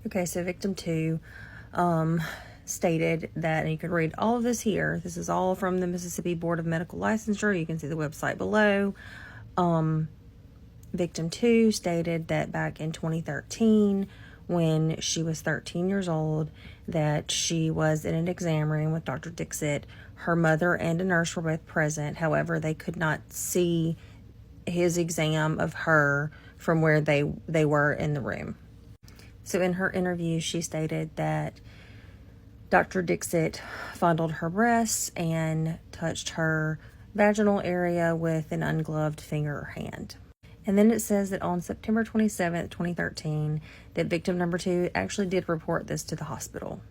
Okay, so victim 2 stated that, and you can read all of this here. This is all from the Mississippi Board of Medical Licensure. You can see the website below. Victim 2 stated that back in 2013, when she was 13 years old, that she was in an exam room with Dr. Dixit. Her mother and a nurse were both present. However, they could not see his exam of her from where they were in the room. So in her interview, she stated that Dr. Dixit fondled her breasts and touched her vaginal area with an ungloved finger or hand. And then it says that on September 27th, 2013, that victim number 2 actually did report this to the hospital.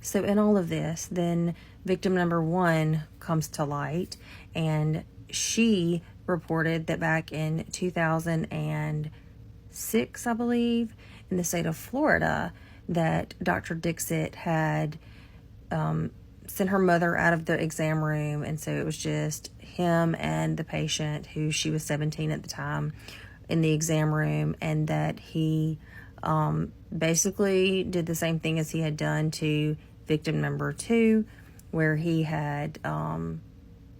So in all of this, then victim number 1 comes to light, and she reported that back in 2006, I believe, in the state of Florida, that Dr. Dixit had sent her mother out of the exam room, and so it was just him and the patient, who she was 17 at the time, in the exam room, and that he basically did the same thing as he had done to victim number 2, where he had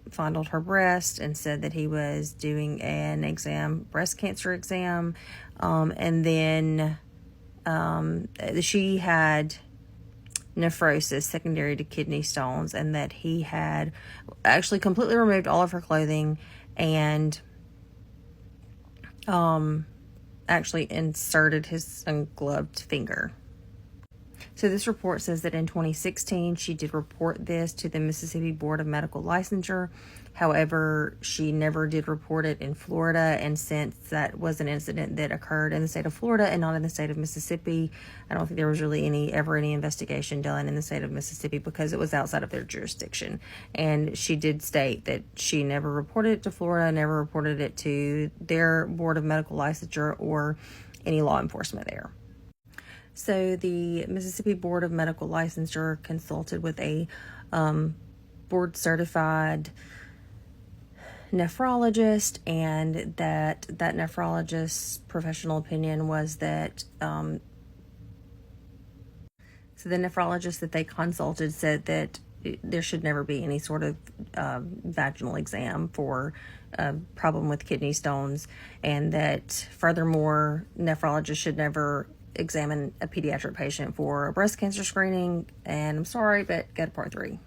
fondled her breast and said that he was doing an exam, breast cancer exam, and then she had nephrosis secondary to kidney stones, and that he had actually completely removed all of her clothing and actually inserted his ungloved finger. So this report says that in 2016, she did report this to the Mississippi Board of Medical Licensure. However, she never did report it in Florida, and since that was an incident that occurred in the state of Florida and not in the state of Mississippi, I don't think there was really ever any investigation done in the state of Mississippi because it was outside of their jurisdiction. And she did state that she never reported it to Florida, never reported it to their Board of Medical Licensure or any law enforcement there. So the Mississippi Board of Medical Licensure consulted with a board-certified nephrologist, and that nephrologist's professional opinion was that so the nephrologist that they consulted said that there should never be any sort of vaginal exam for a problem with kidney stones, and that furthermore, nephrologists should never examine a pediatric patient for a breast cancer screening. And I'm sorry, but go to part 3.